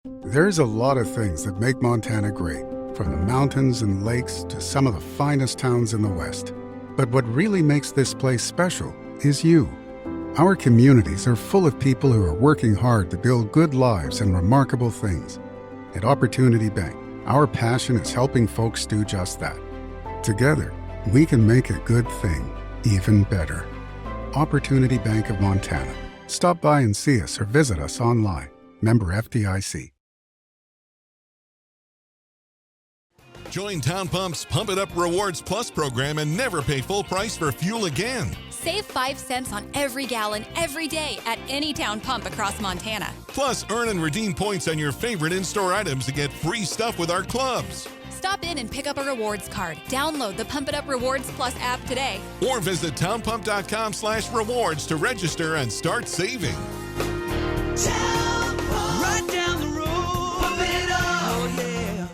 There's a lot of things that make Montana great, from the mountains and lakes to some of the finest towns in the West. But what really makes this place special is you. Our communities are full of people who are working hard to build good lives and remarkable things. At Opportunity Bank, our passion is helping folks do just that. Together, we can make a good thing even better. Opportunity Bank of Montana. Stop by and see us or visit us online. Member FDIC. Join Town Pump's Pump It Up Rewards Plus program and never pay full price for fuel again. Save 5 cents on every gallon every day at any Town Pump across Montana. Plus, earn and redeem points on your favorite in-store items to get free stuff with our clubs. Stop in and pick up a rewards card. Download the Pump It Up Rewards Plus app today. Or visit townpump.com/rewards to register and start saving. Town Pump. Right down the road. Pump it up. Oh, yeah.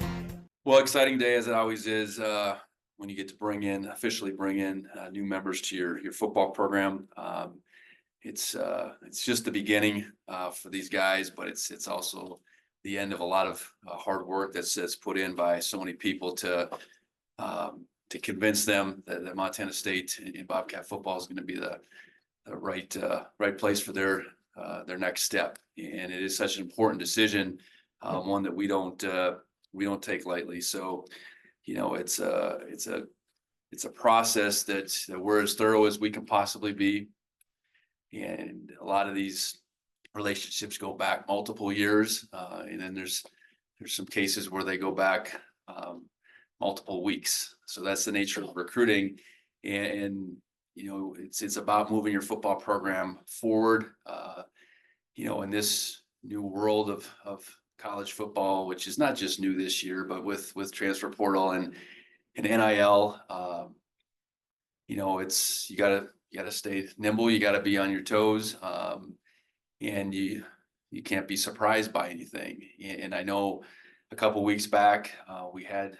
Well, exciting day as it always is when you get to officially bring in new members to your football program. It's just the beginning for these guys, but it's also the end of a lot of hard work that's put in by so many people to convince them that Montana State and Bobcat football is going to be the right place for their next step. And it is such an important decision, one that we don't take lightly. So, it's a process that we're as thorough as we can possibly be. And a lot of these relationships go back multiple years. And then there's some cases where they go back multiple weeks. So that's the nature of recruiting. And it's about moving your football program forward, in this new world of college football, which is not just new this year, but with transfer portal and NIL, it's you gotta stay nimble. You gotta be on your toes, and you can't be surprised by anything. And I know a couple weeks back we had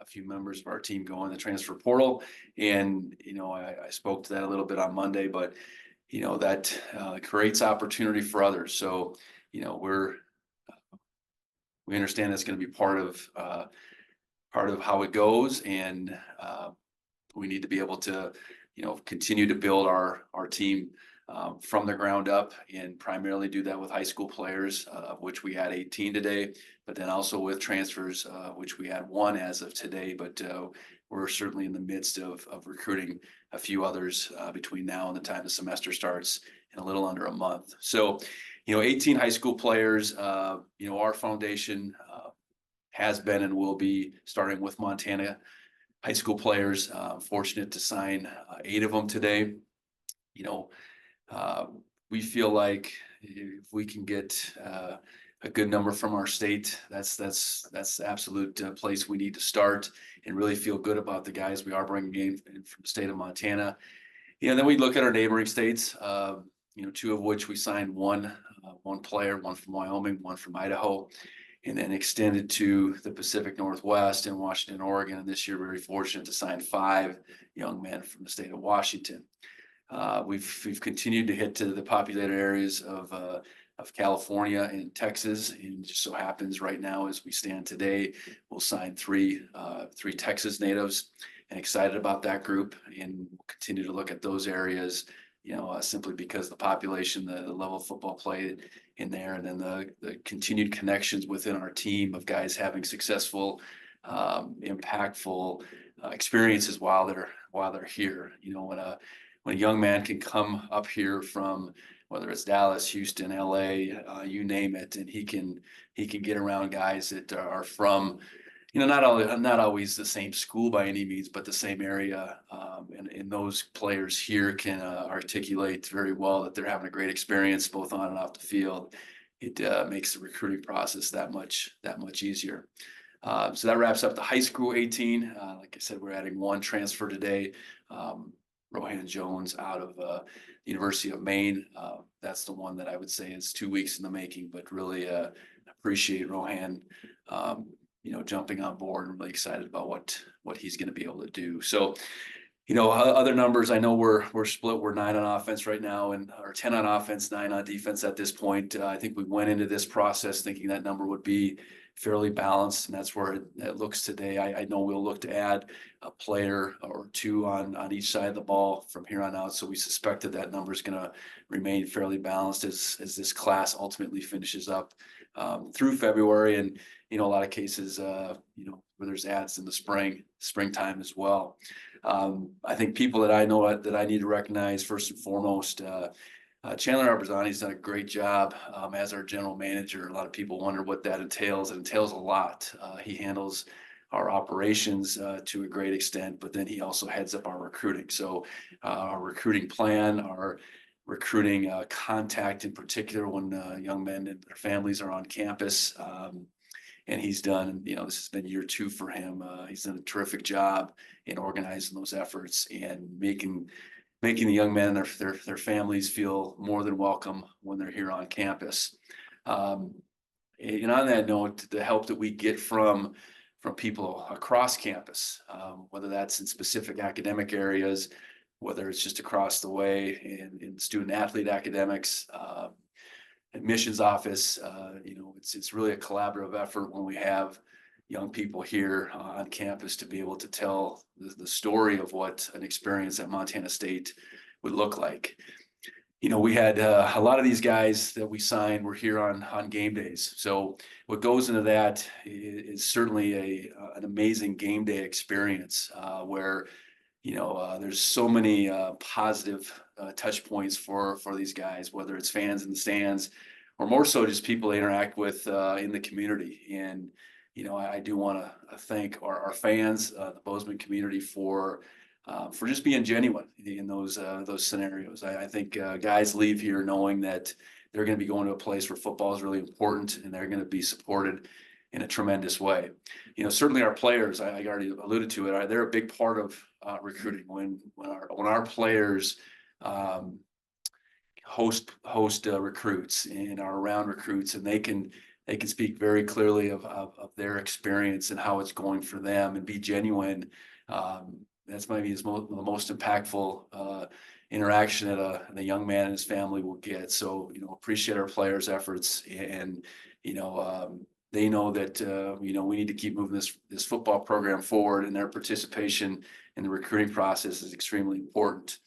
a few members of our team go in the transfer portal, and I spoke to that a little bit on Monday, but that creates opportunity for others. So we understand that's going to be part of how it goes, and we need to be able to continue to build our team from the ground up, and primarily do that with high school players, of which we had 18 today, but then also with transfers, which we had 1 as of today. But we're certainly in the midst of recruiting a few others between now and the time the semester starts in a little under a month. So 18 high school players. Our foundation has been and will be starting with Montana high school players. Fortunate to sign 8 of them today. We feel like if we can get a good number from our state, that's the absolute place we need to start, and really feel good about the guys we are bringing in from the state of Montana. Then we look at our neighboring states, 2 of which we signed one player, one from Wyoming, one from Idaho, and then extended to the Pacific Northwest and Washington, Oregon. And this year, very fortunate to sign 5 young men from the state of Washington. We've continued to hit to the populated areas of California and Texas, and just so happens right now, as we stand today, we'll sign 3 Texas natives, and excited about that group, and we'll continue to look at those areas, simply because the population, the level of football played in there, and then the continued connections within our team of guys having successful, impactful experiences while they're here. When a young man can come up here from, whether it's Dallas, Houston, LA, you name it, and he can get around guys that are from, not always the same school by any means, but the same area, and those players here can articulate very well that they're having a great experience both on and off the field. It makes the recruiting process that much easier. So that wraps up the high school 18. Like I said, we're adding 1 transfer today. Rohan Jones out of the University of Maine. That's the one that I would say is 2 weeks in the making, but really appreciate Rohan, jumping on board, and really excited about what he's going to be able to do. So Other numbers, I know we're split. We're 9 on offense right now, or 10 on offense, 9 on defense at this point. I think we went into this process thinking that number would be fairly balanced, and that's where it looks today. I know we'll look to add a player or two on each side of the ball from here on out. So we suspect that number is going to remain fairly balanced as this class ultimately finishes up through February, and a lot of cases, where there's ads in the springtime as well. I think people that I know that I need to recognize first and foremost, Chandler Arbazani's done a great job as our general manager. A lot of people wonder what that entails. It entails a lot. He handles our operations to a great extent, but then he also heads up our recruiting. So our recruiting plan, our recruiting contact in particular when young men and their families are on campus. And he's done, this has been year 2 for him. He's done a terrific job in organizing those efforts and making the young men and their families feel more than welcome when they're here on campus. And on that note, the help that we get from people across campus, whether that's in specific academic areas, whether it's just across the way in student athlete academics, admissions office, it's really a collaborative effort when we have young people here on campus to be able to tell the story of what an experience at Montana State would look like. We had a lot of these guys that we signed were here on game days. So what goes into that is certainly an amazing game day experience where there's so many positive touch points for these guys, whether it's fans in the stands or more so just people they interact with in the community. And I do want to thank our fans, the Bozeman community for just being genuine in those scenarios. I think guys leave here knowing that they're going to be going to a place where football is really important and they're going to be supported in a tremendous way. Certainly our players, I already alluded to it, they're a big part of recruiting. When our players host recruits and are around recruits, and they can speak very clearly of their experience and how it's going for them and be genuine. That's maybe the most impactful interaction that a young man and his family will get. So, appreciate our players' efforts, and they know that we need to keep moving this football program forward, and their participation in the recruiting process is extremely important.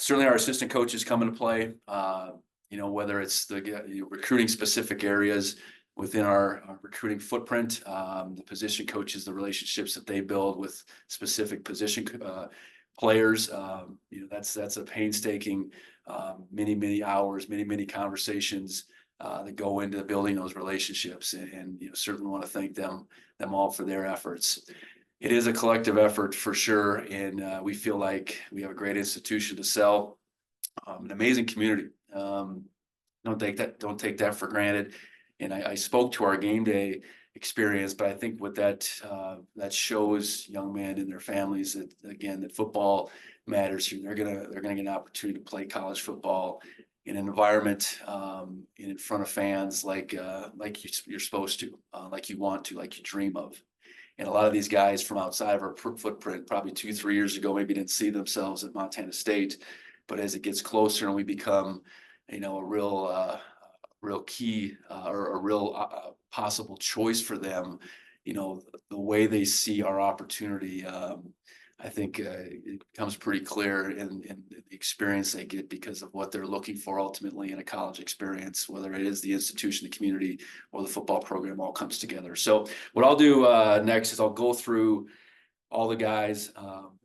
Certainly, our assistant coaches come into play. Whether it's the recruiting specific areas within our recruiting footprint, the position coaches, the relationships that they build with specific position players. That's a painstaking many hours, many conversations that go into building those relationships, and certainly want to thank them all for their efforts. It is a collective effort for sure, and we feel like we have a great institution to sell, an amazing community. Don't take that for granted. And I spoke to our game day experience, but I think what that shows young men and their families that football matters here. They're gonna get an opportunity to play college football in an environment in front of fans like you're supposed to, like you want to, like you dream of. And a lot of these guys from outside of our footprint, probably 2-3 years ago, maybe didn't see themselves at Montana State, but as it gets closer and we become, a real key or a real possible choice for them, the way they see our opportunity, I think it becomes pretty clear in the experience they get because of what they're looking for ultimately in a college experience, whether it is the institution, the community, or the football program all comes together. So what I'll do next is I'll go through all the guys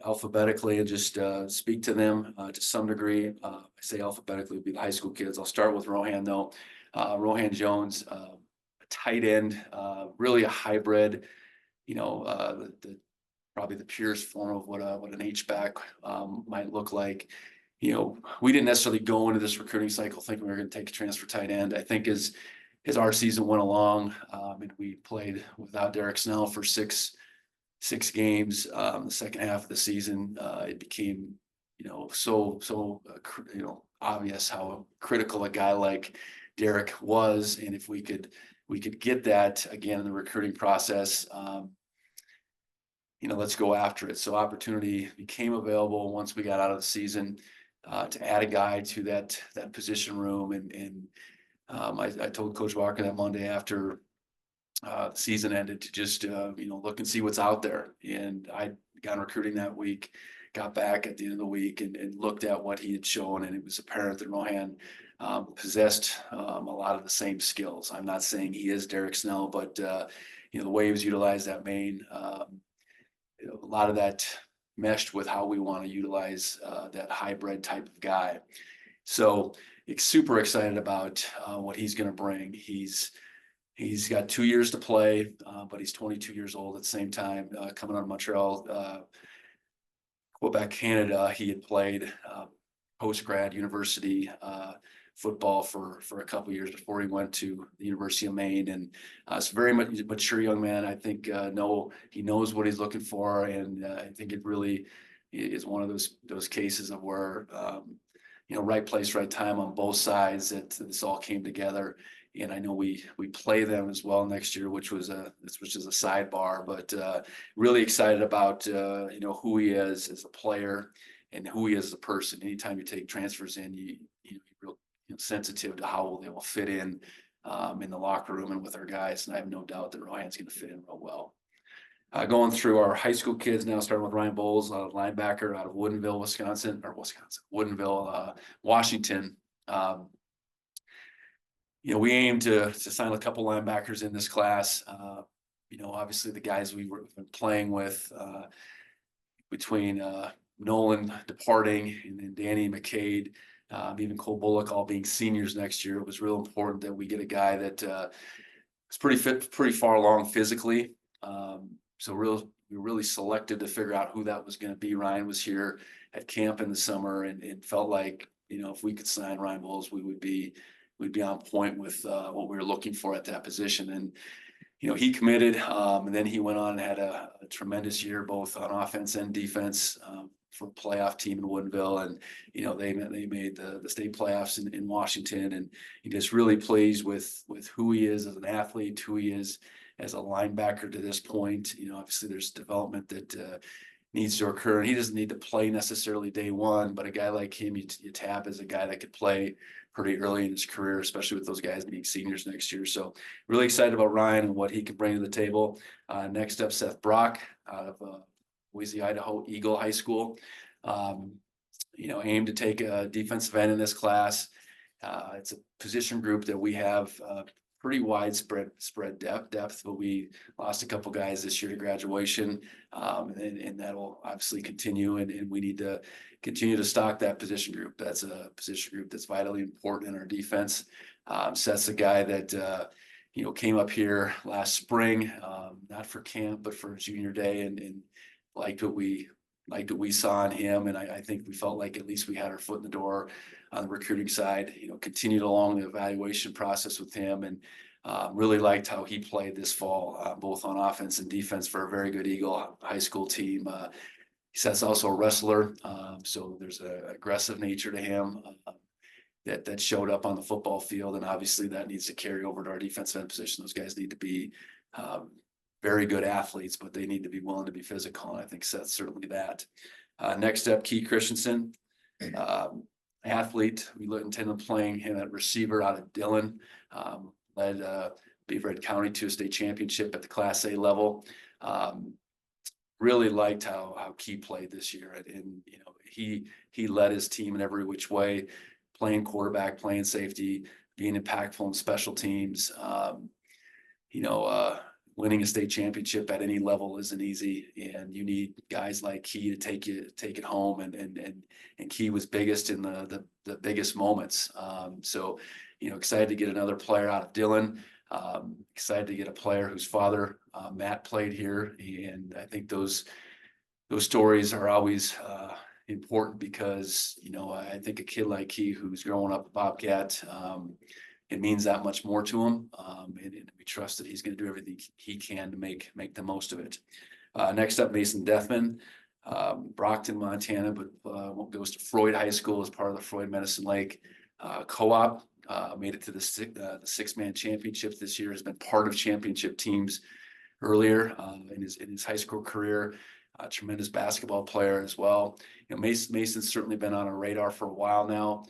alphabetically and just speak to them to some degree. I say alphabetically would be the high school kids. I'll start with Rohan though. Rohan Jones, a tight end, really a hybrid, probably the purest form of what an H-back might look like. We didn't necessarily go into this recruiting cycle thinking we were going to take a transfer tight end. I think as our season went along, and we played without Derek Snell for six games, the second half of the season, it became, so obvious how critical a guy like Derek was. And if we could get that again in the recruiting process, let's go after it. So opportunity became available once we got out of the season to add a guy to that position room. And I told Coach Walker that Monday after the season ended to just look and see what's out there. And I got recruiting that week, got back at the end of the week and looked at what he had shown, and it was apparent that Rohan possessed a lot of the same skills. I'm not saying he is Derek Snell, but the way he was utilized at Maine, a lot of that meshed with how we want to utilize that hybrid type of guy. So super excited about what he's going to bring. He's got 2 years to play, but he's 22 years old at the same time. Coming out of Montreal, Quebec, Canada, he had played post-grad university football for a couple of years before he went to the University of Maine. And it's a very mature young man. I think he knows what he's looking for, and I think it really is one of those cases of where right place, right time on both sides, that this all came together. And I know we play them as well next year, which is a sidebar, but really excited about who he is as a player and who he is as a person. Anytime you take transfers in, you're real sensitive to how they will fit in the locker room and with our guys. And I have no doubt that Ryan's going to fit in real well. Going through our high school kids now, starting with Ryan Bowles, linebacker out of Woodinville, Washington. We aim to sign a couple linebackers in this class. Obviously the guys we were playing with between Nolan departing and then Danny McCade, even Cole Bullock all being seniors next year, it was real important that we get a guy that is pretty far along physically. So we were really selected to figure out who that was going to be. Ryan was here at camp in the summer and felt like, if we could sign Ryan Bowles, we'd be on point with what we were looking for at that position. And, he committed, and then he went on and had a tremendous year, both on offense and defense, for a playoff team in Woodinville. And, they made the state playoffs in Washington, and he just really pleased with who he is as an athlete, who he is as a linebacker to this point. Obviously there's development that needs to occur, and he doesn't need to play necessarily day one, but a guy like him, you tap as a guy that could play pretty early in his career, especially with those guys being seniors next year. So really excited about Ryan and what he can bring to the table. Next up, Seth Brock out of Boise, Idaho, Eagle High School. Aim to take a defensive end in this class. It's a position group that we have pretty widespread depth, but we lost a couple guys this year to graduation, and that'll obviously continue, and we need to continue to stock that position group. That's a position group that's vitally important in our defense. Seth's a guy that came up here last spring, not for camp but for junior day, and liked what we saw in him, and I think we felt like at least we had our foot in the door on the recruiting side. Continued along the evaluation process with him, and really liked how he played this fall, both on offense and defense for a very good Eagle High School team. He's also a wrestler, so there's an aggressive nature to him that showed up on the football field, and obviously that needs to carry over to our defensive end position. Those guys need to be very good athletes, but they need to be willing to be physical, and I think Seth's certainly that. Next up, Key Christensen, athlete. We intend on playing him at receiver out of Dillon. Led Beaver Head County to a state championship at the Class A level. Really liked how Key played this year, and he led his team in every which way, playing quarterback, playing safety, being impactful in special teams. Winning a state championship at any level isn't easy, and you need guys like Key to take it home. And Key was biggest in the biggest moments. So excited to get another player out of Dillon. Excited to get a player whose father Matt played here, and I think those stories are always important because I think a kid like Key who's growing up a Bobcat, it means that much more to him, and we trust that he's going to do everything he can to make the most of it. Next up, Mason Deathman, Brockton, Montana, but goes to Freud High School as part of the Freud Medicine Lake co-op. Made it to the six-man championship this year, has been part of championship teams earlier in his high school career. A tremendous basketball player as well. Mason's certainly been on our radar for a while now.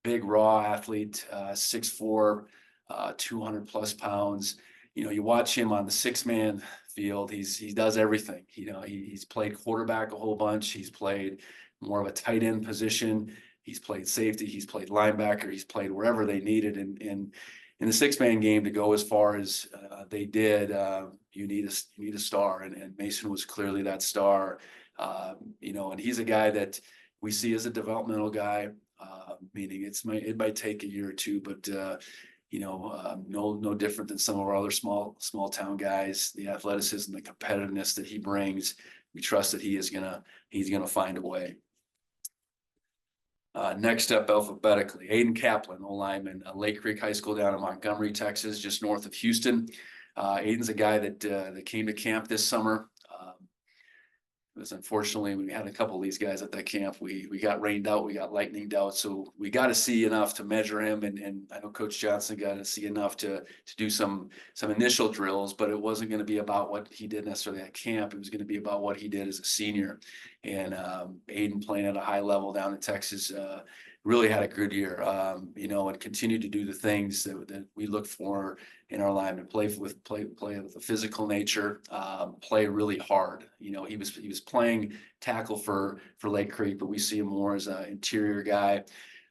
Big raw athlete, 6'4", 200 plus pounds. You watch him on the 6-man field. He does everything. He's played quarterback a whole bunch. He's played more of a tight end position. He's played safety. He's played linebacker. He's played wherever they needed. And in the 6-man game, to go as far as they did, you need a star. And Mason was clearly that star. And he's a guy that we see as a developmental guy. Meaning it might take a year or two, but no different than some of our other small town guys. The athleticism, the competitiveness that he brings, we trust that he's gonna find a way. Next up alphabetically, Aiden Kaplan, O-lineman, Lake Creek High School down in Montgomery, Texas, just north of Houston. Aiden's a guy that came to camp this summer. Unfortunately, we had a couple of these guys at that camp. We got rained out, we got lightninged out, so we got to see enough to measure him. And I know Coach Johnson got to see enough to do some initial drills, but it wasn't going to be about what he did necessarily at camp. It was going to be about what he did as a senior. And Aiden, playing at a high level down in Texas, really had a good year, and continued to do the things that we look for in our linemen. Play with a physical nature, play really hard. He was playing tackle for Lake Creek, but we see him more as an interior guy.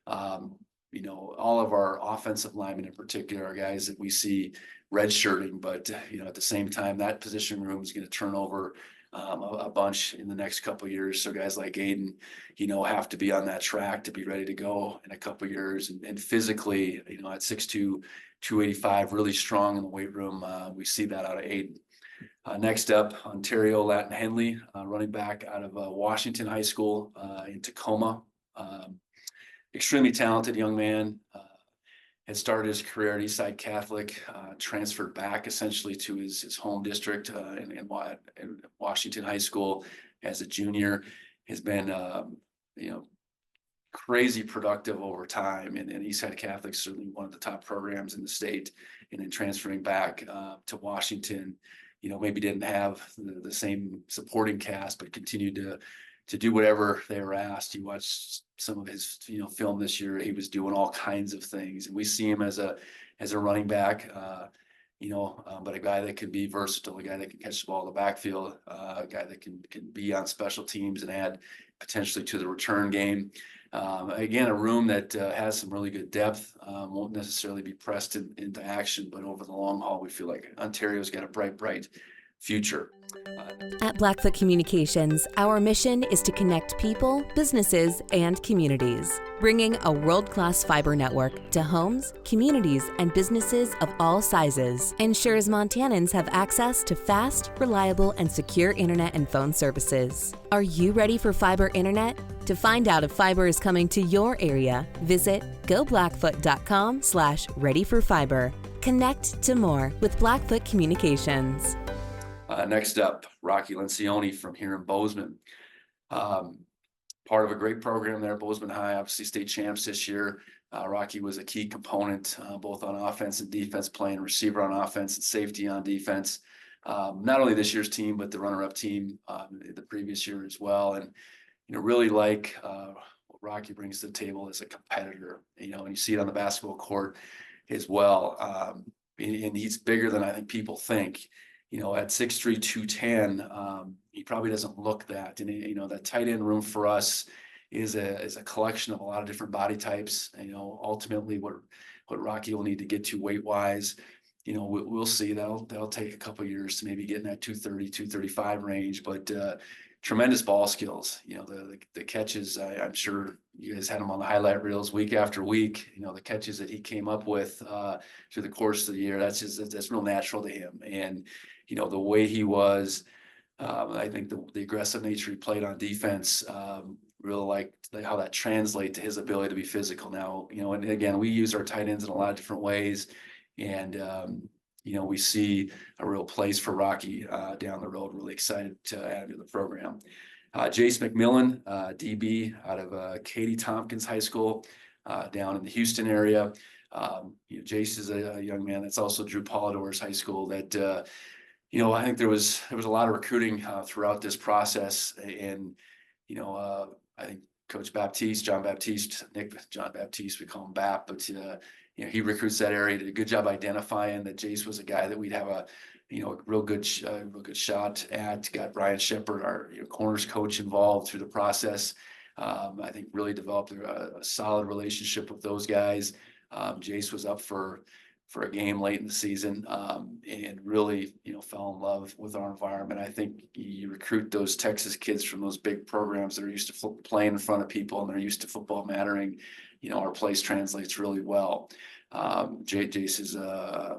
All of our offensive linemen in particular are guys that we see redshirting, but at the same time, that position room is going to turn over a bunch in the next couple of years. So guys like Aiden, have to be on that track to be ready to go in a couple of years. And physically, at 6'2", 285, really strong in the weight room. We see that out of Aiden. Next up, Ontario Latin Henley, running back out of Washington High School in Tacoma. Extremely talented young man. Had started his career at Eastside Catholic, transferred back essentially to his home district in Washington High School as a junior. Has been, crazy productive over time. And Eastside Catholic is certainly one of the top programs in the state. And then transferring back to Washington, maybe didn't have the same supporting cast, but continued to do whatever they were asked. You watch some of his, film this year, he was doing all kinds of things. And we see him as a running back, but a guy that can be versatile, a guy that can catch the ball in the backfield, a guy that can be on special teams and add potentially to the return game. Again, a room that has some really good depth, won't necessarily be pressed into action, but over the long haul, we feel like Ontario's got a bright future. At Blackfoot Communications, our mission is to connect people, businesses, and communities, bringing a world-class fiber network to homes, communities, and businesses of all sizes. Ensures Montanans have access to fast, reliable, and secure internet and phone services. Are you ready for fiber internet? To find out if fiber is coming to your area, visit goblackfoot.com/readyforfiber. Connect to more with Blackfoot Communications. Next up, Rocky Lencioni from here in Bozeman. Part of a great program there, Bozeman High, obviously state champs this year. Rocky was a key component, both on offense and defense, playing receiver on offense and safety on defense. Not only this year's team, but the runner-up team the previous year as well. And, really like what Rocky brings to the table as a competitor, and you see it on the basketball court as well. And he's bigger than I think people think. At 6'3", 210, he probably doesn't look that. And, that tight end room for us is a collection of a lot of different body types. Ultimately what Rocky will need to get to weight wise, we'll see. That'll take a couple of years to maybe get in that 230, 235 range, but tremendous ball skills. The catches, I'm sure you guys had him on the highlight reels week after week. The catches that he came up with through the course of the year, that's real natural to him. And the way he was, I think the aggressive nature he played on defense, really like how that translates to his ability to be physical now. And again, we use our tight ends in a lot of different ways, and we see a real place for Rocky down the road. Really excited to add him to the program. Jace McMillan, DB out of Katie Tompkins High School down in the Houston area. Jace is a young man that's also Drew Polidor's high school that, I think there was a lot of recruiting throughout this process. And, I think Coach John Baptiste, we call him Bap, but, he recruits that area, did a good job identifying that Jace was a guy that we'd have a real good shot at. Got Brian Shepard, our corners coach, involved through the process. I think really developed a solid relationship with those guys. Jace was up for a game late in the season, and really, fell in love with our environment. I think you recruit those Texas kids from those big programs that are used to playing in front of people and they're used to football mattering. Our place translates really well. Jace is a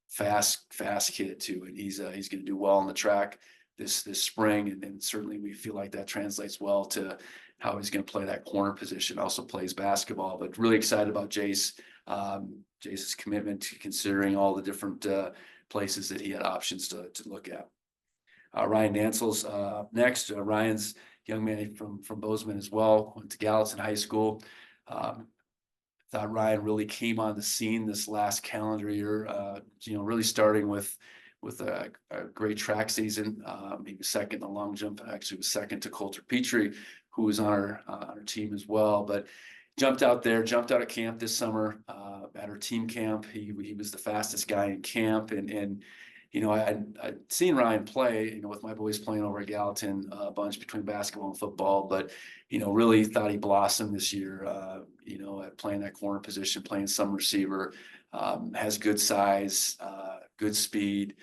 fast kid too, and he's going to do well on the track this spring, and certainly we feel like that translates well to how he's going to play that corner position. Also plays basketball, but really excited about Jace. Jace's commitment to considering all the different places that he had options to look at. Ryan Dansel's next. Ryan's a young man from Bozeman as well. Went to Gallatin High School. Thought Ryan really came on the scene this last calendar year. Really starting with a great track season. He was second in the long jump. Actually, was second to Coulter Petrie, who was on our team as well. But jumped out of camp this summer at our team camp. He was the fastest guy in camp, and I'd seen Ryan play, with my boys playing over at Gallatin a bunch between basketball and football, but really thought he blossomed this year. At playing that corner position, playing some receiver, has good size, good speed,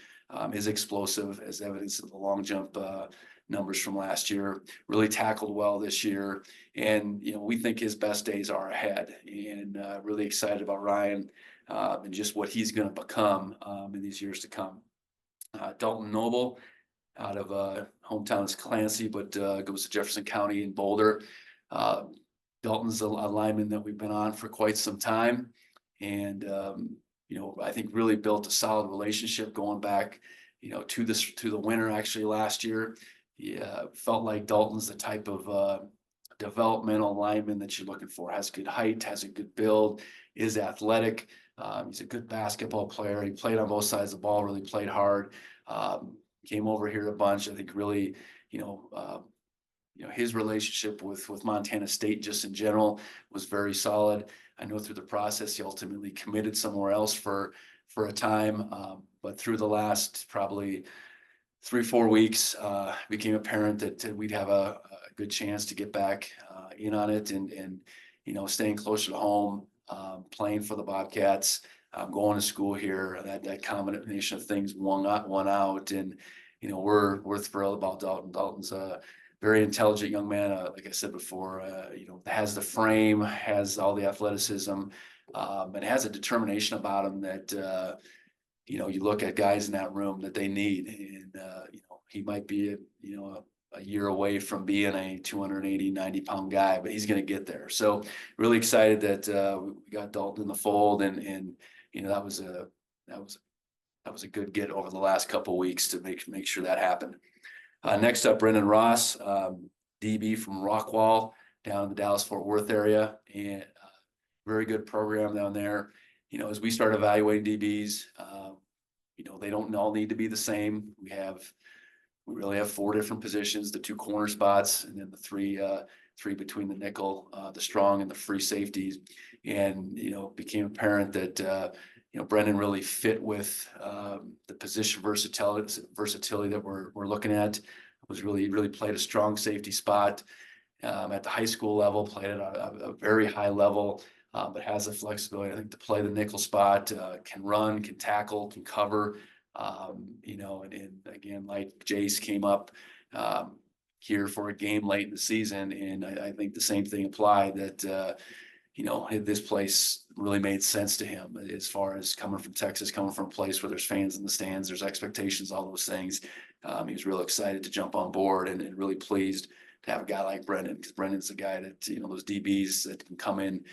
is explosive, as evidence of the long jump numbers from last year. Really tackled well this year, and we think his best days are ahead. And really excited about Ryan and just what he's going to become in these years to come. Dalton Noble, out of hometown is Clancy, but goes to Jefferson County in Boulder. Dalton's a lineman that we've been on for quite some time, and I think really built a solid relationship going back, to the winter actually last year. Felt like Dalton's the type of developmental lineman that you're looking for. Has good height, has a good build, is athletic. He's a good basketball player. He played on both sides of the ball, really played hard. Came over here a bunch. I think really, his relationship with Montana State just in general was very solid. I know through the process, he ultimately committed somewhere else for a time. But through the last probably 3-4 weeks, became apparent that we'd have a good chance to get back in on it and staying closer to home, playing for the Bobcats, going to school here. That combination of things won out, and we're thrilled about Dalton. Dalton's a very intelligent young man. Like I said before, has the frame, has all the athleticism, and has a determination about him that you look at guys in that room that they need, and he might be a year away from being a 280, 90-pound guy, but he's going to get there. So really excited that we got Dalton in the fold, and that was a good get over the last couple of weeks to make sure that happened. Next up, Brendan Ross, DB from Rockwall down in the Dallas-Fort Worth area, and very good program down there. As we start evaluating DBs, they don't all need to be the same. We really have 4 different positions: the 2 corner spots, and then the three between the nickel, the strong, and the free safeties. And became apparent that Brendan really fit with the position versatility that we're looking at. Was really played a strong safety spot at the high school level, played at a very high level, but has the flexibility, I think, to play the nickel spot, can run, can tackle, can cover. And again, like Jace came up here for a game late in the season, and I think the same thing applied, that this place really made sense to him as far as coming from Texas, coming from a place where there's fans in the stands, there's expectations, all those things. He was real excited to jump on board, and really pleased to have a guy like Brendan, because Brendan's the guy that, those DBs that can come in,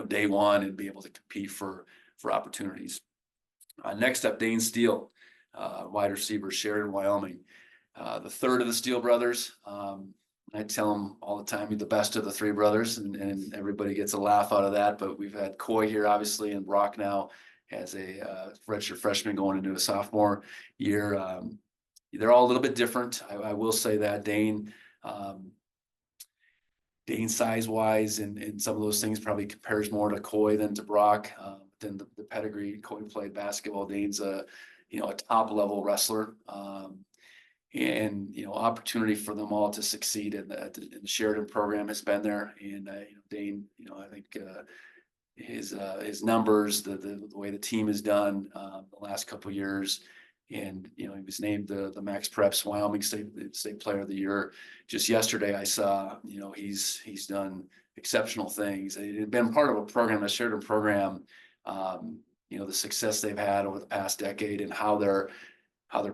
day one and be able to compete for opportunities. Next up, Dane Steele, wide receiver, Sheridan, Wyoming. The third of the Steele brothers, I tell him all the time, he's the best of the three brothers, and everybody gets a laugh out of that. But we've had Coy here, obviously, and Brock now as a redshirt freshman going into a sophomore year. They're all a little bit different. I will say that Dane size wise and some of those things probably compares more to Coy than to Brock. Than the pedigree. Coy played basketball. Dane's a top level wrestler. And opportunity for them all to succeed in the Sheridan program has been there. And Dane, I think his numbers, the way the team has done the last couple of years, and he was named the Max Preps Wyoming State Player of the Year. Just yesterday, I saw he's done exceptional things. He'd been part of a program, a Sheridan program. The success they've had over the past decade and how their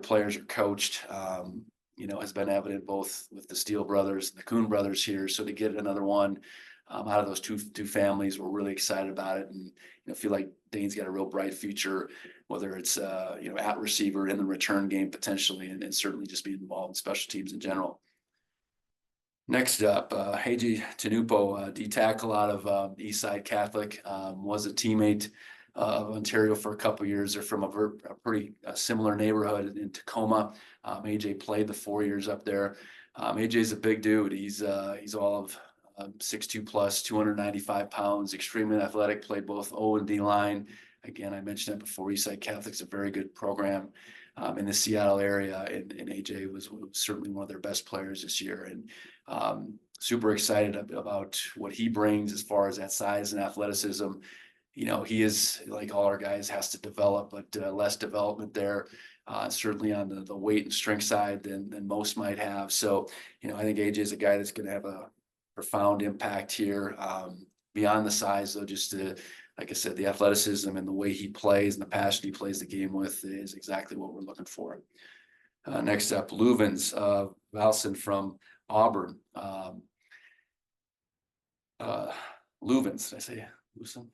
players are coached, has been evident both with the Steele brothers and the Kuhn brothers here. So to get another one out of those two families, we're really excited about it, and feel like Dane's got a real bright future, whether it's at receiver in the return game potentially, and certainly just being involved in special teams in general. Next up, AJ Tupo, D tackle out of Eastside Catholic, was a teammate of Ontario for a couple of years. They're from a pretty similar neighborhood in Tacoma. AJ played the 4 years up there. AJ's a big dude. He's all of 6'2 plus, 295 pounds, extremely athletic, played both O and D line. Again, I mentioned that before, Eastside Catholic's a very good program in the Seattle area, and AJ was certainly one of their best players this year. And super excited about what he brings as far as that size and athleticism. He is, like all our guys, has to develop, but less development there, certainly on the weight and strength side than most might have. So, I think AJ is a guy that's going to have a profound impact here. Beyond the size, though, just like I said, the athleticism and the way he plays and the passion he plays the game with is exactly what we're looking for. Next up, Luvens Valson from Auburn. Luvens, did I say Lucen?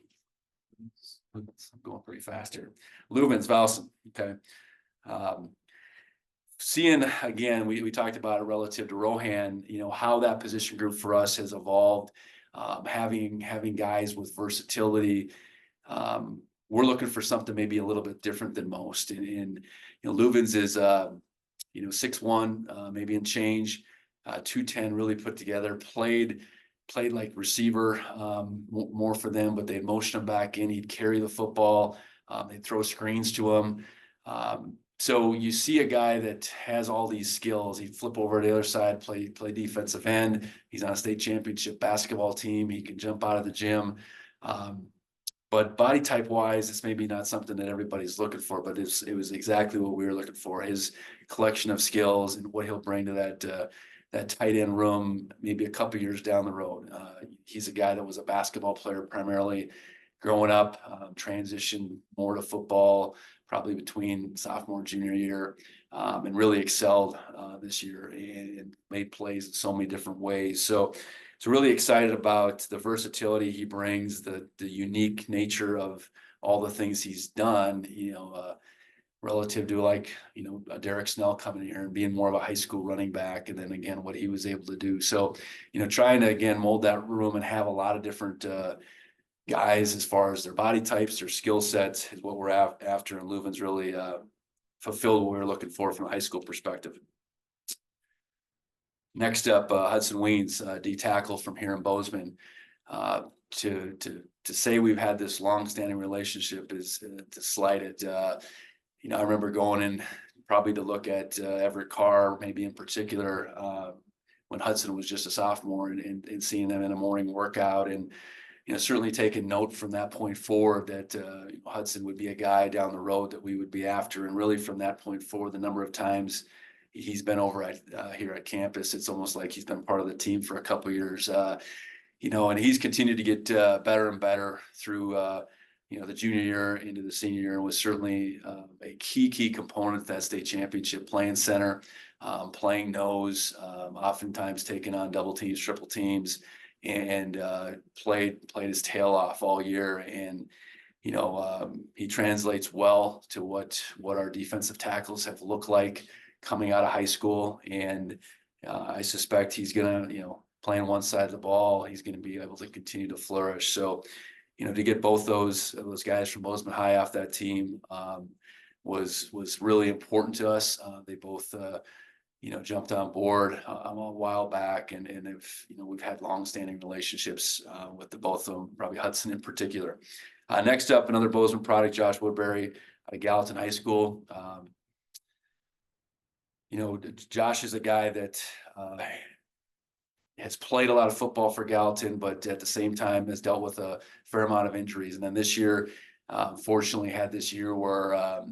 I'm going pretty fast here. Luvens Valson. Okay. Seeing again, we talked about it relative to Rohan, how that position group for us has evolved, having guys with versatility. We're looking for something maybe a little bit different than most. And Luvens is 6'1", maybe in change, 210, really put together, played like receiver more for them, but they'd motion him back in. He'd carry the football. They'd throw screens to him. So you see a guy that has all these skills. He'd flip over to the other side, play defensive end. He's on a state championship basketball team. He can jump out of the gym. But body type wise, it's maybe not something that everybody's looking for, but it was exactly what we were looking for. His collection of skills and what he'll bring to that tight end room, maybe a couple years down the road. He's a guy that was a basketball player primarily growing up, transitioned more to football, probably between sophomore and junior year, and really excelled this year and made plays in so many different ways. So really excited about the versatility he brings, the unique nature of all the things he's done, relative to a Derek Snell coming here and being more of a high school running back. And then again, what he was able to do. So, trying to, again, mold that room and have a lot of different guys as far as their body types, their skill sets is what we're after. And Leuven's really fulfilled what we were looking for from a high school perspective. Next up, Hudson Weens, D tackle from here in Bozeman. To say we've had this long-standing relationship is to slight it. I remember going in probably to look at Everett Carr, maybe in particular, when Hudson was just a sophomore, and seeing them in a morning workout, and certainly taking note from that point forward that Hudson would be a guy down the road that we would be after. And really from that point forward, the number of times he's been over here at campus, it's almost like he's been part of the team for a couple of years. And he's continued to get better and better through the junior year into the senior year, and was certainly a key component of that state championship, playing center, playing nose, oftentimes taking on double teams, triple teams, and played his tail off all year. And he translates well to what our defensive tackles have looked like coming out of high school. And I suspect he's gonna, playing one side of the ball, he's gonna be able to continue to flourish. So, to get both those guys from Bozeman High off that team was really important to us. They both jumped on board a while back, and if we've had long-standing relationships with the both of them, Robie Hudson in particular. Next up, another Bozeman product, Josh Woodbury out of Gallatin High School. Josh is a guy that has played a lot of football for Gallatin, but at the same time has dealt with a fair amount of injuries. And then this year, fortunately, had this year where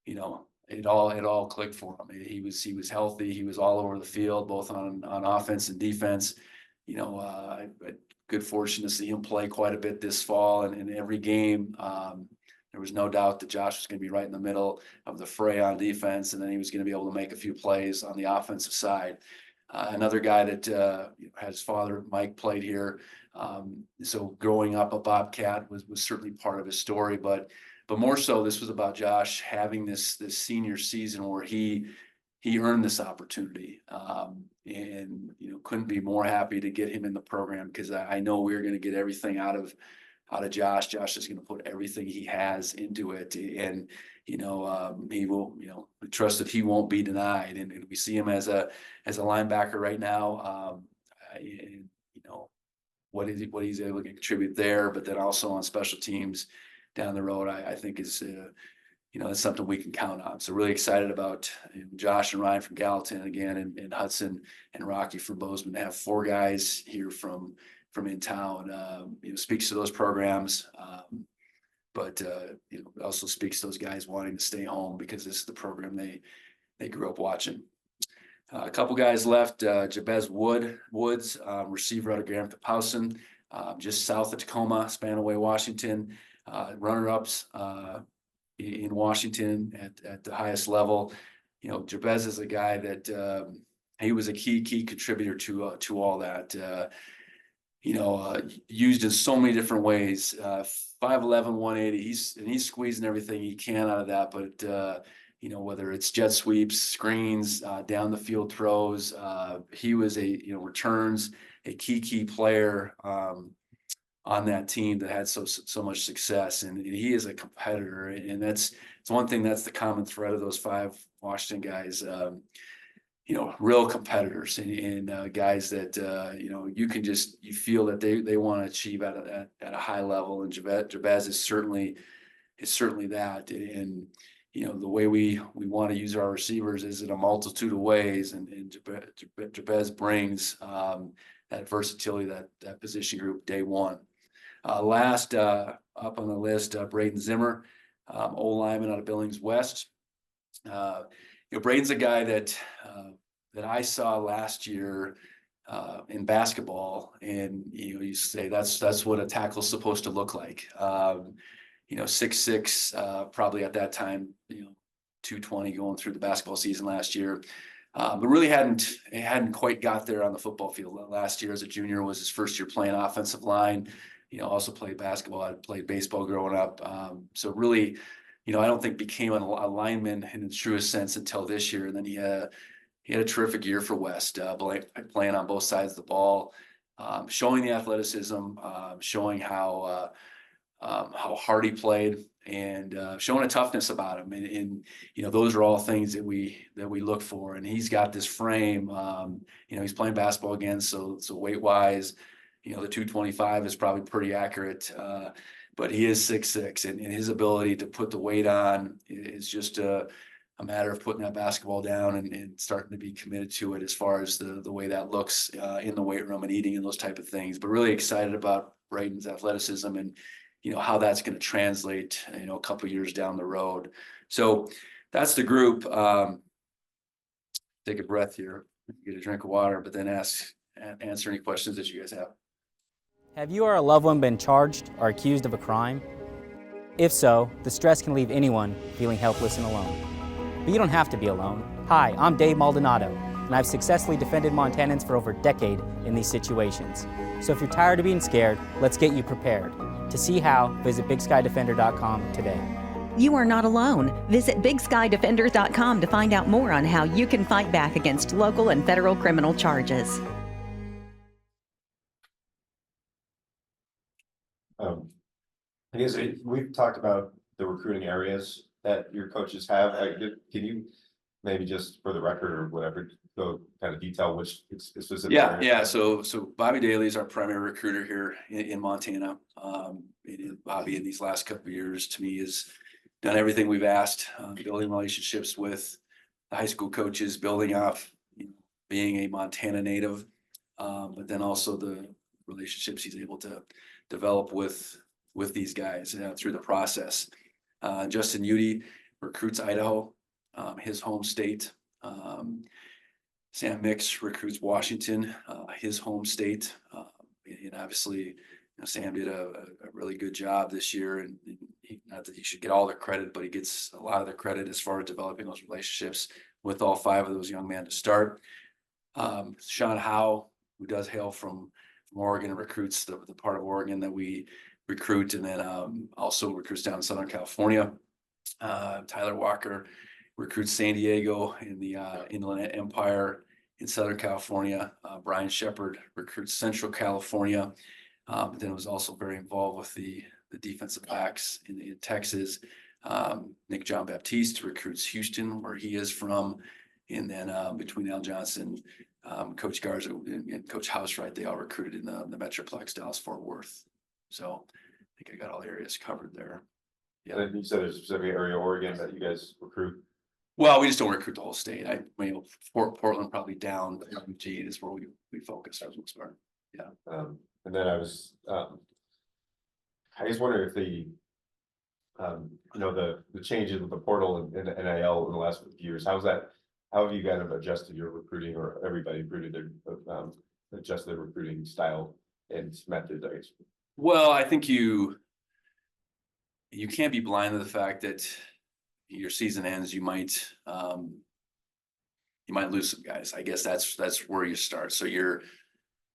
it all clicked for him. He was healthy. He was all over the field, both on offense and defense. I had good fortune to see him play quite a bit this fall, and in every game, there was no doubt that Josh was going to be right in the middle of the fray on defense, and then he was going to be able to make a few plays on the offensive side. Another guy that had his father, Mike, played here. So growing up a Bobcat was certainly part of his story, but more so, this was about Josh having this senior season where he earned this opportunity, and couldn't be more happy to get him in the program, because I know we're going to get everything out of Josh. Josh is going to put everything he has into it, and he will, we trust that he won't be denied, and we see him as a linebacker right now, and what he's able to contribute there, but then also on special teams down the road, I think is it's something we can count on. So really excited about Josh and Ryan from Gallatin again, and Hudson and Rocky from Bozeman. To have 4 guys here from in town, speaks to those programs, but it also speaks to those guys wanting to stay home, because this is the program they grew up watching. A couple guys left. Jabez Woods, receiver out of Graham Kapowson, just south of Tacoma, Spanaway, Washington. Runner-ups in Washington at the highest level. Jabez is a guy that he was a key contributor to all that. Used in so many different ways. 5'11", 180. He's squeezing everything he can out of that. But whether it's jet sweeps, screens, down the field throws, he was returns, a key player on that team that had so much success, and he is a competitor, and it's one thing that's the common thread of those 5 Washington guys. Real competitors, and guys that you feel that they want to achieve at a high level, and Jabez is certainly that, and the way we want to use our receivers is in a multitude of ways, and Jabez brings that versatility, that position group day one. Last up on the list, Braden Zimmer, O-lineman out of Billings West. Braden's a guy that I saw last year in basketball, and you say that's what a tackle's supposed to look like. 6'6", probably at that time, 220 going through the basketball season last year. But really hadn't quite got there on the football field. Last year as a junior was his first year playing offensive line. Also played basketball. I played baseball growing up. So really, I don't think became a lineman in its truest sense until this year. And then he had a terrific year for West, playing on both sides of the ball, showing the athleticism, showing how hard he played, and showing a toughness about him. And those are all things that we look for. And he's got this frame. He's playing basketball again, so weight wise, the 225 is probably pretty accurate. But he is 6'6", and his ability to put the weight on is just a matter of putting that basketball down and starting to be committed to it as far as the way that looks in the weight room and eating and those type of things. But really excited about Braden's athleticism and how that's going to translate, a couple of years down the road. So that's the group. Take a breath here, get a drink of water, but then answer any questions that you guys have. Have you or a loved one been charged or accused of a crime? If so, the stress can leave anyone feeling helpless and alone. But you don't have to be alone. Hi, I'm Dave Maldonado, and I've successfully defended Montanans for over a decade in these situations. So if you're tired of being scared, let's get you prepared. To see how, visit BigSkyDefender.com today. You are not alone. Visit BigSkyDefender.com to find out more on how you can fight back against local and federal criminal charges. I guess we've talked about the recruiting areas that your coaches have. Can you maybe just for the record or whatever, go kind of detail which specific? Yeah. So Bobby Daly is our primary recruiter here in Montana. Bobby in these last couple of years to me has done everything we've asked, building relationships with the high school coaches, building off, being a Montana native, but then also the relationships he's able to develop with these guys through the process. Justin Udy recruits Idaho, his home state. Sam Mix recruits Washington, his home state. And obviously, Sam did a really good job this year, and not that he should get all the credit, but he gets a lot of the credit as far as developing those relationships with all 5 of those young men to start. Sean Howe, who does hail from Oregon and recruits the part of Oregon that we recruit, and then also recruits down in Southern California. Tyler Walker recruits San Diego in the Inland Empire in Southern California. Brian Shepard recruits Central California. But then was also very involved with the defensive backs in Texas. Nick John Baptiste recruits Houston, where he is from. And then between Al Johnson, Coach Garza, and Coach Housewright, they all recruited in the Metroplex, Dallas-Fort Worth. So I think I got all the areas covered there. Yeah. And you said there's a specific area of Oregon that you guys recruit. Well, we just don't recruit the whole state. Portland probably down, but MG is where we focus for the most part. Yeah. And then I was, I just wonder if the changes with the portal and the NIL in the last few years, how have you kind of adjusted your recruiting, or everybody adjusted their recruiting style and method, I guess? Well, I think you can't be blind to the fact that your season ends, you might lose some guys. I guess that's where you start. So you're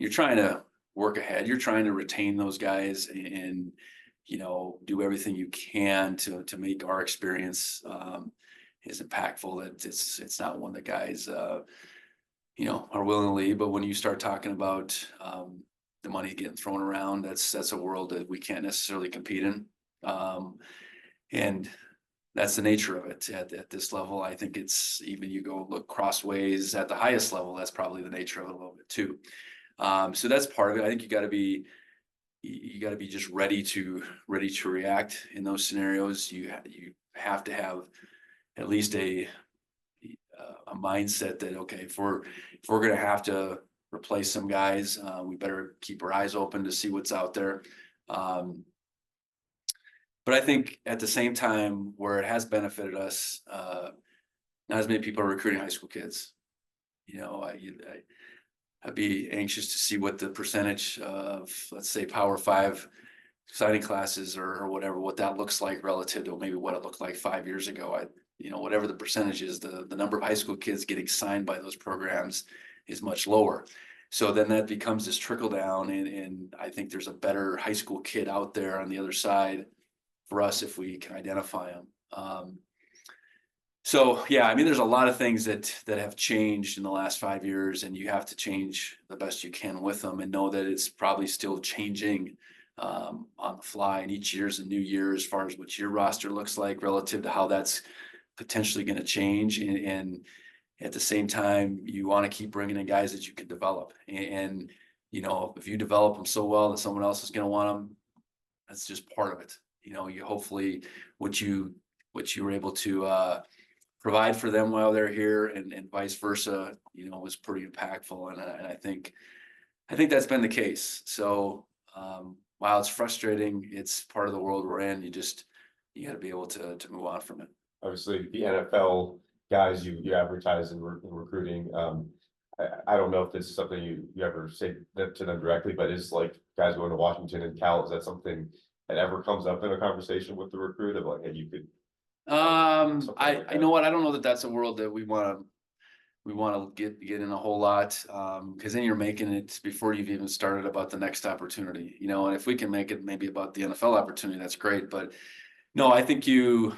trying to work ahead. You're trying to retain those guys and do everything you can to make our experience as impactful. That it's not one that guys are willing to leave. But when you start talking about the money getting thrown around, that's a world that we can't necessarily compete in. And that's the nature of it at this level. I think it's even you go look crossways at the highest level, that's probably the nature of it a little bit too. So that's part of it. I think you got to be just ready to react in those scenarios. You have to have at least a mindset that, okay, if we're going to have to replace some guys, we better keep our eyes open to see what's out there. But I think at the same time, where it has benefited us, not as many people are recruiting high school kids. I'd be anxious to see what the percentage of, let's say, Power 5 signing classes or whatever, what that looks like relative to maybe what it looked like 5 years ago. Whatever the percentage is, the number of high school kids getting signed by those programs is much lower. So then that becomes this trickle down, and I think there's a better high school kid out there on the other side for us if we can identify them. So yeah, there's a lot of things that have changed in the last 5 years, and you have to change the best you can with them and know that it's probably still changing on the fly. And each year is a new year as far as what your roster looks like relative to how that's potentially going to change. And at the same time, you want to keep bringing in guys that you can develop. And if you develop them so well that someone else is going to want them, that's just part of it. You hopefully what you were able to provide for them while they're here, and vice versa, was pretty impactful. And I think that's been the case. So while it's frustrating, it's part of the world we're in. You got to be able to move on from it. Obviously, the NFL guys you advertise in recruiting. I don't know if this is something you ever say to them directly, but is like guys going to Washington and Cal, is that something that ever comes up in a conversation with the recruit of like, hey, you could? I know what, I don't know that that's a world that we want to get in a whole lot, because then you're making it before you've even started about the next opportunity, and if we can make it maybe about the NFL opportunity, that's great. But no, I think you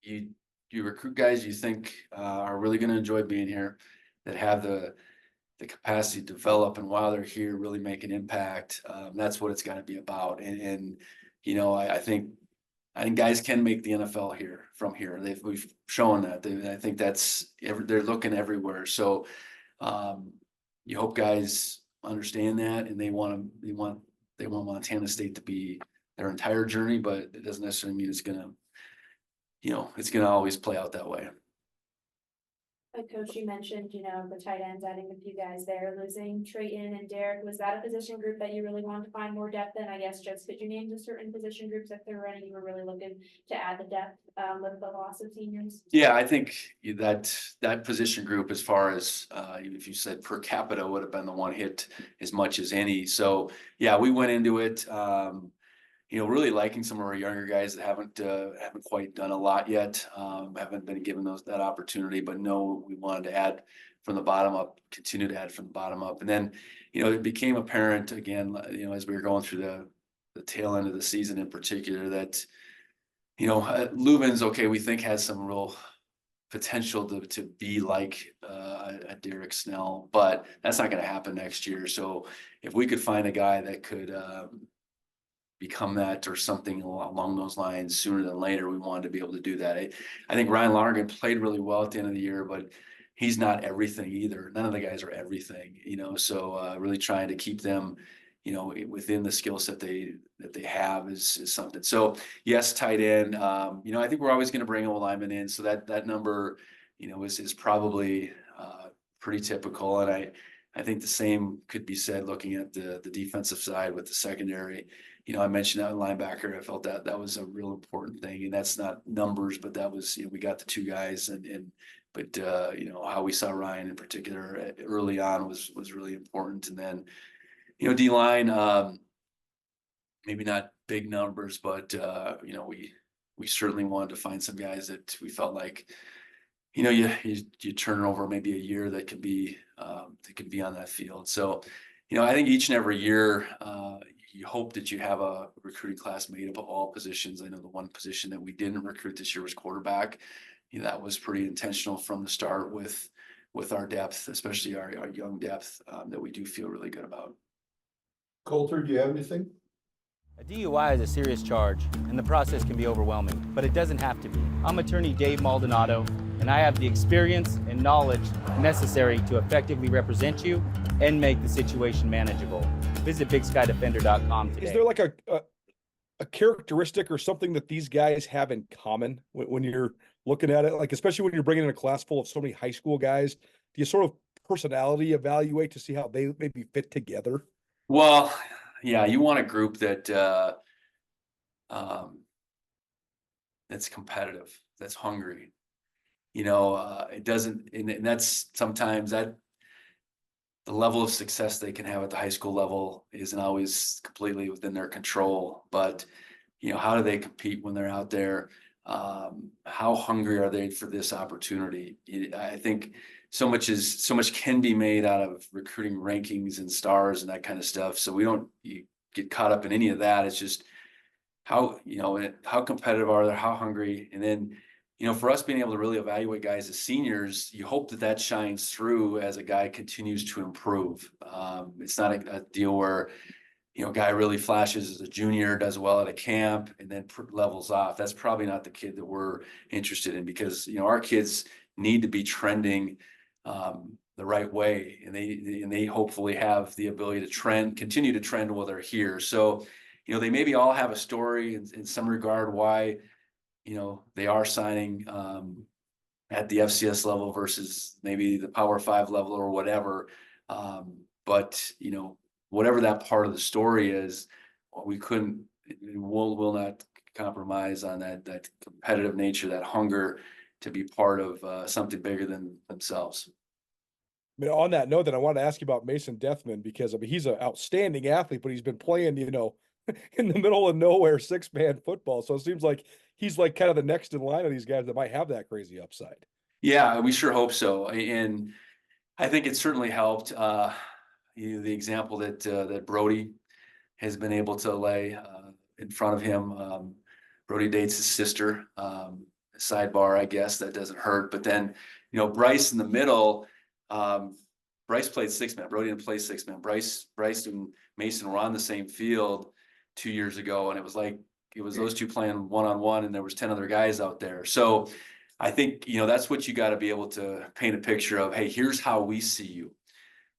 you recruit guys you think are really going to enjoy being here, that have the capacity to develop, and while they're here, really make an impact. That's what it's got to be about. And you know, I think guys can make the NFL here from here. We've shown that. I think they're looking everywhere. So you hope guys understand that, and they want Montana State to be their entire journey, but it doesn't necessarily mean it's gonna always play out that way. Like Coach, you mentioned, the tight ends, adding a few guys there, losing Trayton and Derek. Was that a position group that you really wanted to find more depth in? I guess just could you name the certain position groups if there were any you were really looking to add the depth with the loss of seniors? Yeah, I think that position group, as far as if you said per capita, would have been the one hit as much as any. So yeah, we went into it. Really liking some of our younger guys that haven't quite done a lot yet, haven't been given that opportunity, but no, we wanted to add from the bottom up, continue to add from the bottom up. And then, it became apparent again, as we were going through the tail end of the season in particular, that, Leuven's okay, we think has some real potential to be like a Derek Snell, but that's not going to happen next year. So if we could find a guy that could become that or something along those lines sooner than later, we wanted to be able to do that. I think Ryan Lonergan played really well at the end of the year, but he's not everything either. None of the guys are everything, so really trying to keep them, within the skill set that they have is something. So yes, tight end, I think we're always going to bring a lineman in. So that number, is probably pretty typical. And I think the same could be said looking at the defensive side with the secondary. I mentioned that linebacker. I felt that was a real important thing, and that's not numbers, but that was, we got the two guys, but how we saw Ryan in particular early on was really important. And then, D-line, maybe not big numbers, but we certainly wanted to find some guys that we felt like, you turn over maybe a year that could be on that field. So, I think each and every year, you hope that you have a recruiting class made up of all positions. I know the one position that we didn't recruit this year was quarterback. That was pretty intentional from the start with our depth, especially our young depth, that we do feel really good about. Coulter, do you have anything? A DUI is a serious charge, and the process can be overwhelming, but it doesn't have to be. I'm attorney Dave Maldonado, and I have the experience and knowledge necessary to effectively represent you and make the situation manageable. Visit BigSkyDefender.com today. Is there like a characteristic or something that these guys have in common when you're looking at it? Like, especially when you're bringing in a class full of so many high school guys, do you sort of personality evaluate to see how they maybe fit together? Well, yeah, you want a group that that's competitive, that's hungry. It doesn't, and that's sometimes that the level of success they can have at the high school level isn't always completely within their control. But, how do they compete when they're out there? How hungry are they for this opportunity? I think so much can be made out of recruiting rankings and stars and that kind of stuff. So you get caught up in any of that. It's just how competitive are they, how hungry. And then, for us being able to really evaluate guys as seniors, you hope that shines through as a guy continues to improve. It's not a deal where, a guy really flashes as a junior, does well at a camp, and then levels off. That's probably not the kid that we're interested in, because, our kids need to be trending the right way, and they hopefully have the ability to continue to trend while they're here. So, they maybe all have a story in some regard why, they are signing at the FCS level versus maybe the Power 5 level or whatever. But, whatever that part of the story is, we'll not compromise on that competitive nature, that hunger to be part of something bigger than themselves. I mean, on that note, then I want to ask you about Mason Deathman, because he's an outstanding athlete, but he's been playing, in the middle of nowhere 6-man football. So it seems like he's like kind of the next in line of these guys that might have that crazy upside. Yeah, we sure hope so. And I think it certainly helped. The example that Brody has been able to lay in front of him. Brody dates his sister. sidebar, I guess that doesn't hurt. But then, Bryce in the middle, Bryce played 6-man. Brody didn't play 6-man. Bryce and Mason were on the same field 2 years ago, and it was those two playing one-on-one, and there was 10 other guys out there. So I think, that's what you got to be able to paint a picture of. Hey, here's how we see you.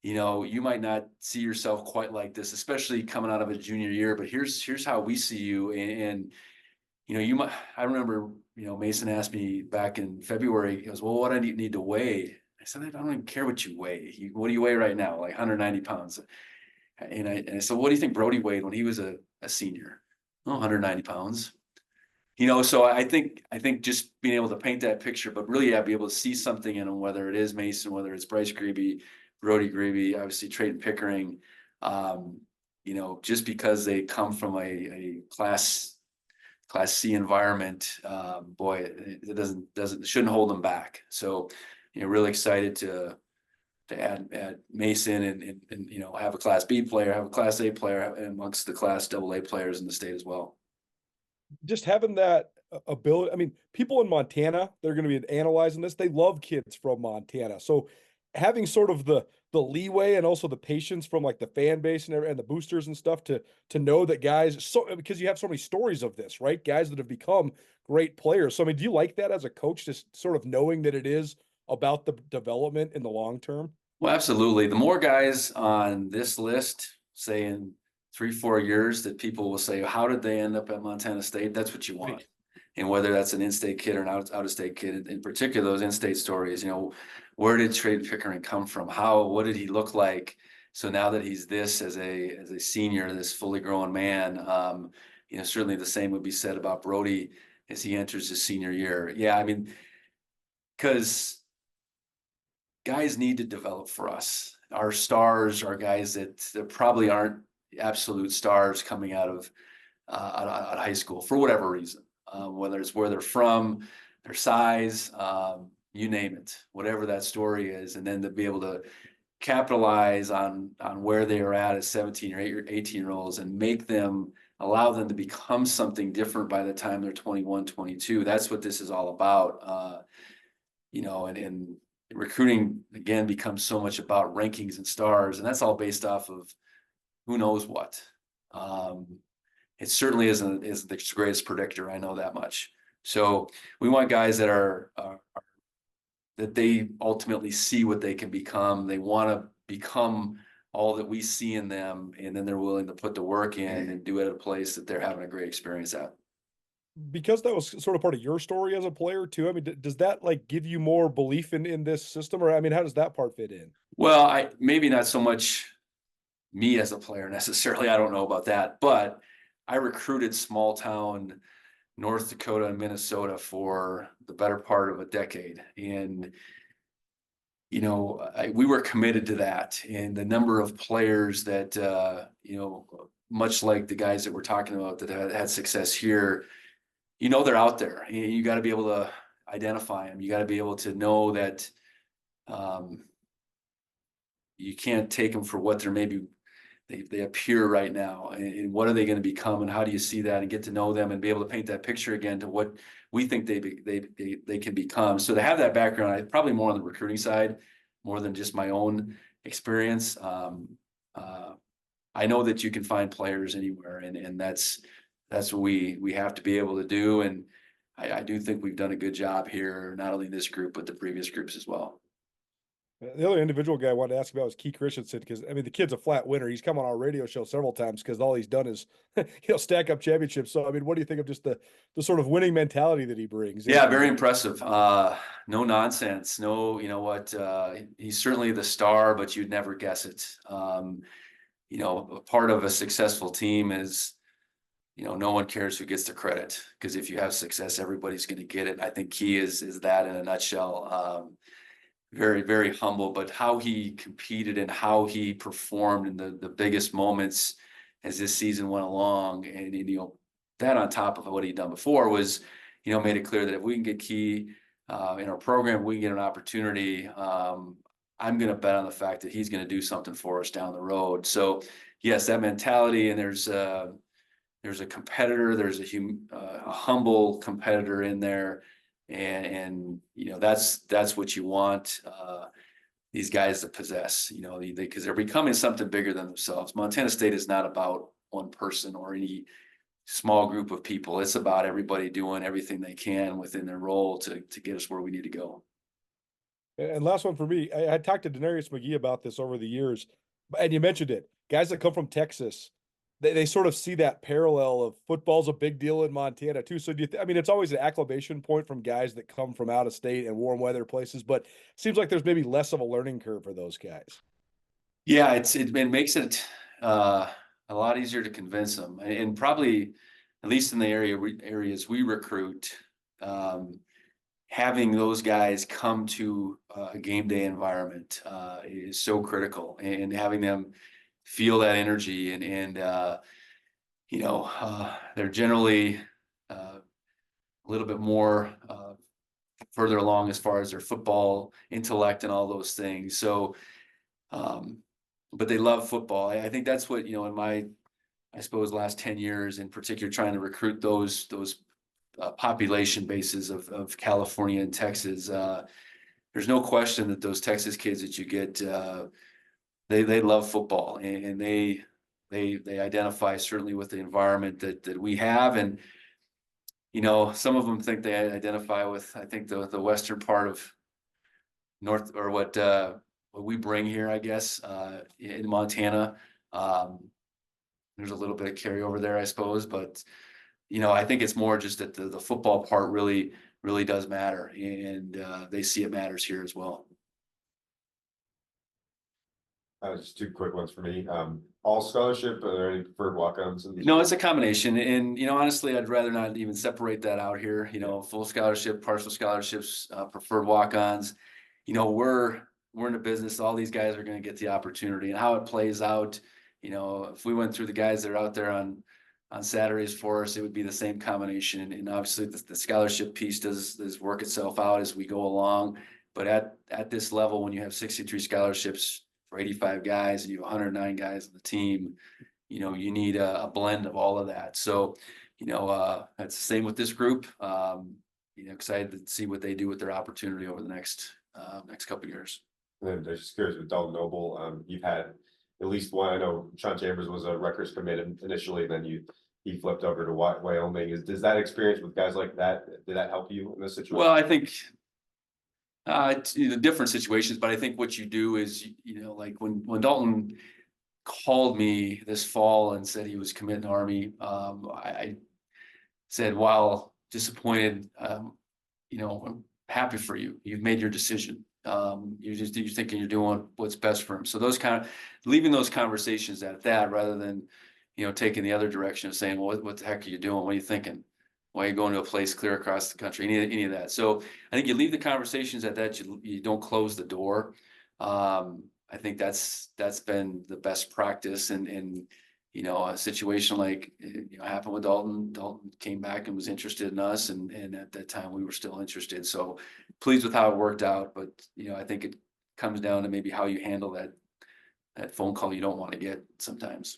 You might not see yourself quite like this, especially coming out of a junior year, but here's how we see you. And I remember, Mason asked me back in February, he goes, well, what do I need to weigh? I said, I don't even care what you weigh. What do you weigh right now? Like 190 pounds. And I said, what do you think Brody weighed when he was a senior? Oh, 190 pounds. So I think just being able to paint that picture, but really be able to see something in them, whether it is Mason, whether it's Bryce Grebe, Brody Grebe, obviously Trayton Pickering, just because they come from a class C environment, boy, it shouldn't hold them back. So, really excited to add Mason and have a class B player, have a class A player amongst the class AA players in the state as well. Just having that ability. I mean, people in Montana, they're going to be analyzing this. They love kids from Montana. So having sort of the leeway and also the patience from like the fan base and the boosters and stuff to know that guys, because you have so many stories of this, right? Guys that have become great players. So, I mean, do you like that as a coach, just sort of knowing that it is about the development in the long term? Well, absolutely. The more guys on this list, say in 3-4 years, that people will say, how did they end up at Montana State? That's what you want. Right. And whether that's an in-state kid or an out-of-state kid, in particular, those in-state stories, where did Trayton Pickering come from? What did he look like? So now that he's this as a senior, this fully grown man, certainly the same would be said about Brody as he enters his senior year. Yeah, I mean, because guys need to develop for us. Our stars are guys that probably aren't absolute stars coming out of high school for whatever reason, whether it's where they're from, their size, you name it, whatever that story is, and then to be able to capitalize on where they are at as 17 or 18-year-olds and allow them to become something different by the time they're 21, 22. That's what this is all about. And recruiting again becomes so much about rankings and stars, and that's all based off of who knows what. It certainly isn't the greatest predictor. I know that much. So we want guys that are that they ultimately see what they can become. They want to become all that we see in them, and then they're willing to put the work in and do it at a place that they're having a great experience at. Because that was sort of part of your story as a player too. I mean, does that like give you more belief in this system, or I mean, how does that part fit in? Well, maybe not so much me as a player necessarily. I don't know about that, but I recruited small town North Dakota and Minnesota for the better part of a decade. And, we were committed to that. And the number of players that, much like the guys that we're talking about that had success here, they're out there. And you got to be able to identify them. You got to be able to know that you can't take them for what they're maybe they appear right now, and what are they going to become, and how do you see that and get to know them and be able to paint that picture again to what we think they can become. So to have that background, probably more on the recruiting side, more than just my own experience. I know that you can find players anywhere, and that's what we have to be able to do. And I do think we've done a good job here, not only this group, but the previous groups as well. The other individual guy I wanted to ask about was Key Christensen, because I mean the kid's a flat winner. He's come on our radio show several times because all he's done is stack up championships. So I mean, what do you think of just the sort of winning mentality that he brings? Yeah, very impressive. No nonsense. No, he's certainly the star, but you'd never guess it. Part of a successful team is, no one cares who gets the credit, because if you have success, everybody's going to get it. I think Key is that in a nutshell. Very, very humble, but how he competed and how he performed in the biggest moments as this season went along, and that on top of what he'd done before was, made it clear that if we can get Key in our program, we can get an opportunity. I'm going to bet on the fact that he's going to do something for us down the road. So yes, that mentality, and there's a competitor, there's a humble competitor in there. And you know, that's what you want these guys to possess, you know, because they're becoming something bigger than themselves. Montana State is not about one person or any small group of people. It's about everybody doing everything they can within their role to get us where we need to go. And last one for me, I talked to Denarius McGee about this over the years, and you mentioned it. Guys that come from Texas, they sort of see that parallel of football's a big deal in Montana too. So do you I mean, it's always an acclimation point from guys that come from out of state and warm weather places, but it seems like there's maybe less of a learning curve for those guys. Yeah, it makes it a lot easier to convince them, and probably at least in the areas we recruit, having those guys come to a game day environment is so critical, and having them feel that energy and you know, they're generally a little bit more further along as far as their football intellect and all those things. So, but they love football. I think that's what, you know, in my, I suppose, last 10 years in particular, trying to recruit those population bases of California and Texas. There's no question that those Texas kids that you get, they love football, and they identify certainly with the environment that we have. And, you know, some of them think they identify with, I think, the western part of North, or what we bring here, I guess, in Montana. There's a little bit of carryover there, I suppose, but you know, I think it's more just that the football part really does matter, and they see it matters here as well. Just two quick ones for me. All scholarship, are there any preferred walk-ons? No, it's a combination, and you know, honestly, I'd rather not even separate that out here. You know, full scholarship, partial scholarships, preferred walk-ons. You know, we're in a business. All these guys are going to get the opportunity, and how it plays out. You know, if we went through the guys that are out there on Saturdays for us, it would be the same combination. And obviously the scholarship piece does work itself out as we go along. But at this level, when you have 63 scholarships for 85 guys and you have 109 guys on the team, you know, you need a blend of all of that. So, you know, that's the same with this group. You know, excited to see what they do with their opportunity over the next couple of years. And then just curious with Dalton Noble, you've had at least one. I know Sean Chambers was a Rutgers commit initially, then he flipped over to Wyoming. Does that experience with guys like that, did that help you in this situation? Well, I think it's, you know, different situations, but I think what you do is, you know, like when Dalton called me this fall and said he was committing to Army, I said, while disappointed, you know, I'm happy for you. You've made your decision. You're thinking you're doing what's best for him. So leaving those conversations at that, rather than, you know, taking the other direction of saying, well, what the heck are you doing? What are you thinking? Why are you going to a place clear across the country? Any of that. So I think you leave the conversations at that. You don't close the door. I think that's been the best practice. And you know, a situation like, you know, happened with Dalton. Dalton came back and was interested in us, and at that time we were still interested. So pleased with how it worked out. But you know, I think it comes down to maybe how you handle that phone call you don't want to get sometimes.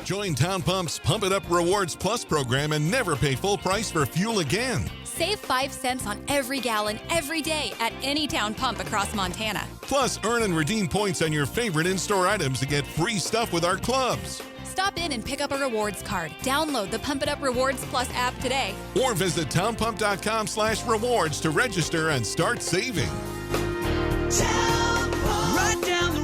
Join Town Pump's Pump It Up Rewards Plus program and never pay full price for fuel again. Save 5 cents on every gallon every day at any town pump across Montana. Plus, earn and redeem points on your favorite in-store items to get free stuff with our clubs. Stop in and pick up a rewards card. Download the Pump It Up Rewards Plus app today. Or visit townpump.com/rewards to register and start saving. Town Pump. Right down the